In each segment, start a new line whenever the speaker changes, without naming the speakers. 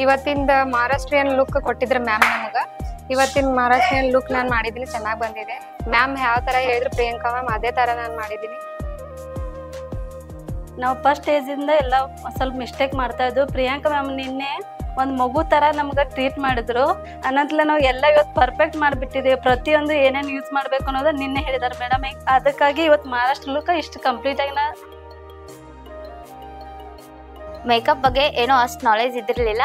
ಇವತ್ತಿಂದ ಮಹಾರಾಷ್ಟ್ರೀಯನ್ ಲುಕ್ ಕೊಟ್ಟಿದ್ರು ಮ್ಯಾಮ್ ನಮಗ. ಇವತ್ತಿನ ಮಹಾರಾಷ್ಟ್ರೀಯನ್ ಲುಕ್ ನಾನು ಮಾಡಿದ್ದೀನಿ, ಚೆನ್ನಾಗಿ ಬಂದಿದೆ. ಮ್ಯಾಮ್ ಯಾವ ತರ ಹೇಳಿದ್ರು ಪ್ರಿಯಾಂಕಾ ಮ್ಯಾಮ್ ಅದೇ ತರ ನಾನು ಮಾಡಿದ್ದೀನಿ.
ನಾವು ಫಸ್ಟ್ ಸ್ಟೇಜಿಂದ ಎಲ್ಲ ಸ್ವಲ್ಪ ಮಿಸ್ಟೇಕ್ ಮಾಡ್ತಾ ಇದ್ವು. ಪ್ರಿಯಾಂಕಾ ಮ್ಯಾಮ್ ನಿನ್ನೆ ಒಂದು ಮಗು ಥರ ನಮ್ಗೆ ಟ್ರೀಟ್ ಮಾಡಿದ್ರು. ಅನ್ನಂತಲೇ ನಾವು ಎಲ್ಲ ಇವತ್ತು ಪರ್ಫೆಕ್ಟ್ ಮಾಡಿಬಿಟ್ಟಿದ್ದೀವಿ. ಪ್ರತಿಯೊಂದು ಏನೇನು ಯೂಸ್ ಮಾಡಬೇಕು ಅನ್ನೋದು ನಿನ್ನೆ ಹೇಳಿದಾರೆ ಮೇಡಮ್. ಅದಕ್ಕಾಗಿ ಇವತ್ತು ಮಹಾರಾಷ್ಟ್ರ ಲುಕ್ ಇಷ್ಟು ಕಂಪ್ಲೀಟಾಗಿ
ಮೇಕಪ್ ಬಗ್ಗೆ ಏನೋ ಅಷ್ಟು ನಾಲೆಜ್ ಇದ್ದಿರಲಿಲ್ಲ.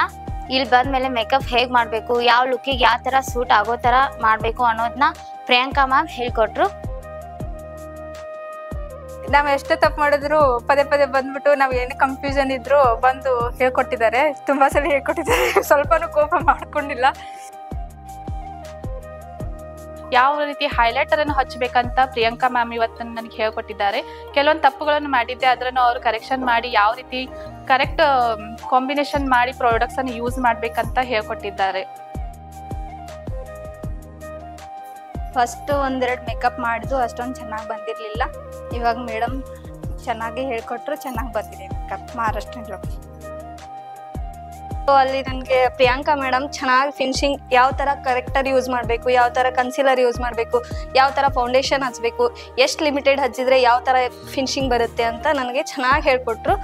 ಇಲ್ಲಿ ಬಂದಮೇಲೆ ಮೇಕಪ್ ಹೇಗೆ ಮಾಡಬೇಕು, ಯಾವ ಲುಕ್ಕಿಗೆ ಯಾವ ಥರ ಸೂಟ್ ಆಗೋ ಥರ ಮಾಡಬೇಕು ಅನ್ನೋದನ್ನ ಪ್ರಿಯಾಂಕಾ ಮ್ಯಾಮ್ ಹೇಳ್ಕೊಟ್ರು.
ನಾವು ಎಷ್ಟೇ ತಪ್ಪು ಮಾಡಿದ್ರು ಪದೇ ಪದೇ ಬಂದ್ಬಿಟ್ಟು ನಾವು ಏನು ಕನ್ಫ್ಯೂಷನ್ ಇದ್ರು ಬಂದು ಹೇಳ್ಕೊಟ್ಟಿದ್ದಾರೆ. ತುಂಬಾ ಸಲ ಹೇಳ್ಕೊಟ್ಟಿದ್ದಾರೆ, ಸ್ವಲ್ಪನೂ ಕೋಪ ಮಾಡ್ಕೊಂಡಿಲ್ಲ.
ಯಾವ ರೀತಿ ಹೈಲೈಟರ್ ಅನ್ನು ಹಚ್ಚಬೇಕಂತ ಪ್ರಿಯಾಂಕಾ ಮ್ಯಾಮ್ ಇವತ್ತು ನನಗೆ ಹೇಳ್ಕೊಟ್ಟಿದ್ದಾರೆ. ಕೆಲವೊಂದು ತಪ್ಪುಗಳನ್ನು ಮಾಡಿದ್ದೆ, ಅದನ್ನು ಅವರು ಕರೆಕ್ಷನ್ ಮಾಡಿ ಯಾವ ರೀತಿ ಕರೆಕ್ಟ್ ಕಾಂಬಿನೇಷನ್ ಮಾಡಿ ಪ್ರಾಡಕ್ಟ್ಸ್ ಅನ್ನು ಯೂಸ್ ಮಾಡಬೇಕಂತ ಹೇಳ್ಕೊಟ್ಟಿದ್ದಾರೆ.
ಫಸ್ಟ್ ಒಂದೆರಡು ಮೇಕಪ್ ಮಾಡಿದ್ದು ಅಷ್ಟೊಂದು ಚೆನ್ನಾಗಿ ಬಂದಿರಲಿಲ್ಲ. ಇವಾಗ ಮೇಡಮ್ ಚೆನ್ನಾಗಿ ಹೇಳ್ಕೊಟ್ರು, ಚೆನ್ನಾಗಿ ಬಂದಿದೆ ಮೇಕಪ್ ಮಹಾರಾಷ್ಟ್ರನ್ ಲುಕ್.
ಅಲ್ಲಿ ನನಗೆ ಪ್ರಿಯಾಂಕಾ ಮೇಡಮ್ ಚೆನ್ನಾಗಿ ಫಿನಿಶಿಂಗ್ ಯಾವ ಥರ ಕರೆಕ್ಟರ್ ಯೂಸ್ ಮಾಡಬೇಕು, ಯಾವ ಥರ ಕನ್ಸಿಲರ್ ಯೂಸ್ ಮಾಡಬೇಕು, ಯಾವ ಥರ ಫೌಂಡೇಶನ್ ಹಚ್ಚಬೇಕು, ಎಷ್ಟು ಲಿಮಿಟೆಡ್ ಹಚ್ಚಿದ್ರೆ ಯಾವ ಥರ ಫಿನಿಶಿಂಗ್ ಬರುತ್ತೆ ಅಂತ ನನಗೆ ಚೆನ್ನಾಗಿ ಹೇಳ್ಕೊಟ್ರು.